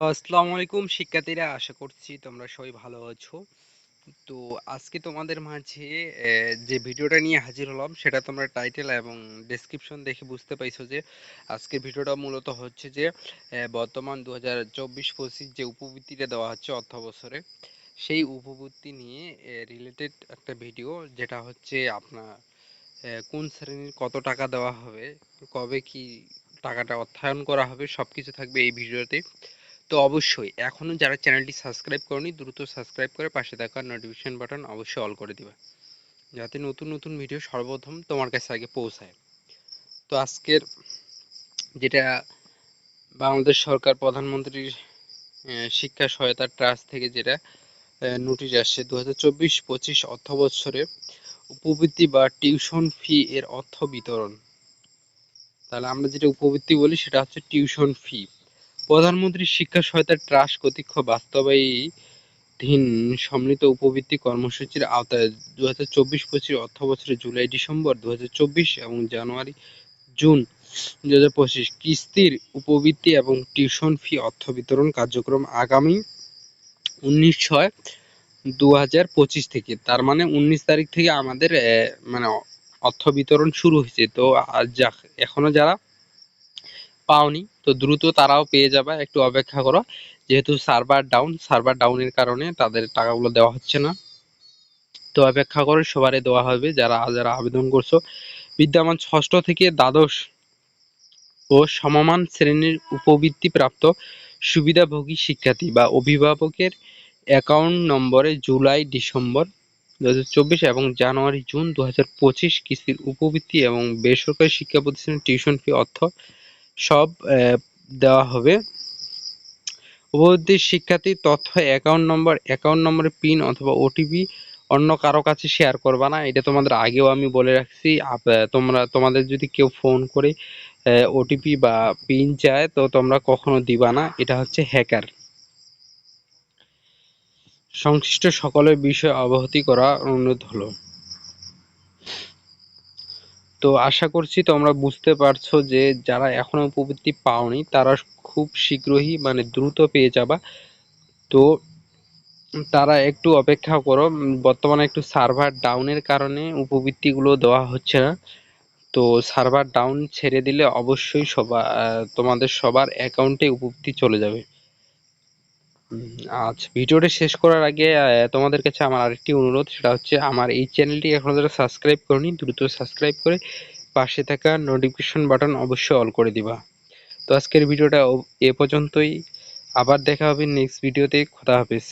আসসালামু আলাইকুম শিক্ষার্থীরা, আশা করছি তোমরা সবাই ভালো আছো। তো আজকে তোমাদের মাঝে যে ভিডিওটা নিয়ে হাজির হলাম সেটা তোমরা টাইটেল এবং ডেসক্রিপশন দেখে বুঝতে পাইছো যে আজকের ভিডিওটা মূলত হচ্ছে যে বর্তমান 2024-25 যে উপবৃত্তিটা দেওয়া হচ্ছে অর্থ বছরে, সেই উপবৃত্তি নিয়ে রিলেটেড একটা ভিডিও, যেটা হচ্ছে আপনার কোন শ্রেণীর কত টাকা দেওয়া হবে, কবে কি টাকাটা অর্থায়ন করা হবে, সবকিছু থাকবে এই ভিডিওতে। তো অবশ্যই এখনো যারা চ্যানেলটি সাবস্ক্রাইব করনি, দ্রুত সাবস্ক্রাইব করে পাশে থাকা নোটিফিকেশন বাটন অবশ্যই অল করে দিবা, যাতে নতুন নতুন ভিডিও সর্বপ্রথম তোমার কাছে আগে পৌঁছায়। তো আজকের যেটা বাংলাদেশ সরকার প্রধানমন্ত্রীর শিক্ষা সহায়তা ট্রাস্ট থেকে যেটা নোটিশ আসছে 2024-25 অর্থ বছরে উপবৃত্তি বা টিউশন ফি এর অর্থ বিতরণ। তাহলে আমরা যেটা উপবৃত্তি বলি সেটা হচ্ছে টিউশন ফি। প্রধানমন্ত্রী শিক্ষা সহায়তা ট্রাস্ট কর্তৃক বাস্তবায়িত সম্মিলিত উপবৃত্তি কর্মসূচির আওতায় 2024-25 অর্থবছরে জুলাই ডিসেম্বর 2024 এবং জানুয়ারি জুন 2025 কিস্তির উপবৃত্তি এবং টিউশন ফি অর্থ বিতরণ কার্যক্রম আগামী 19/6/2025 থেকে, তার মানে 19 তারিখ থেকে আমাদের মানে অর্থ বিতরণ শুরু হয়েছে। তো এখনো যারা পাওনি তো দ্রুত তারাও পেয়ে যাবে, একটু অপেক্ষা করো। যেহেতু সার্ভার ডাউনের কারণে তাদের টাকাগুলো দেওয়া হচ্ছে না, তো অপেক্ষা করে সবারই দেওয়া হবে যারা যারা আবেদন করছো। বিদ্যমান ষষ্ঠ থেকে দ্বাদশ ও সমমান শ্রেণীর উপবৃত্তি প্রাপ্ত সুবিধাভোগী শিক্ষার্থী বা অভিভাবকের অ্যাকাউন্ট নম্বরে জুলাই ডিসেম্বর 2024 এবং জানুয়ারি জুন 2025 কিস্তির উপবৃত্তি এবং বেসরকারি শিক্ষা প্রতিষ্ঠানের টিউশন ফি অর্থ সব দেওয়া হবে। উপবৃত্তি শিক্ষার্থীর তথ্য অ্যাকাউন্ট নম্বরের পিন অথবা ওটিপি অন্য কারো কাছে শেয়ার করবা না। এটা তোমাদের আগেও আমি বলে রাখছি। তোমাদের যদি কেউ ফোন করে ওটিপি বা পিন চায় তো তোমরা কখনো দিবা না, এটা হচ্ছে হ্যাকার। সংশ্লিষ্ট সকলের বিষয়ে অবহিত করা অনুরোধ হলো। তো আশা করছি তোমরা বুঝতে পারছো যে যারা এখনো উপবৃত্তি পাওনি তারা খুব শীঘ্রই মানে দ্রুত পেয়ে যাবা। তো তারা একটু অপেক্ষা করো। বর্তমানে একটু সার্ভার ডাউনের কারণে উপবৃত্তিগুলো দেওয়া হচ্ছে না। তো সার্ভার ডাউন ছেড়ে দিলে অবশ্যই তোমাদের সবার অ্যাকাউন্টে উপবৃত্তি চলে যাবে। আচ্ছা, ভিডিওটা শেষ করার আগে তোমাদের কাছে আমার আরেকটি অনুরোধ, সেটা হচ্ছে আমার এই চ্যানেলটি এখনো যারা সাবস্ক্রাইব করনি দ্রুত সাবস্ক্রাইব করে পাশে থাকা নোটিফিকেশন বাটন অবশ্যই অল করে দিবা। তো আজকের ভিডিওটা এ পর্যন্তই, আবার দেখা হবে নেক্সট ভিডিওতে। খোদা হাফেজ।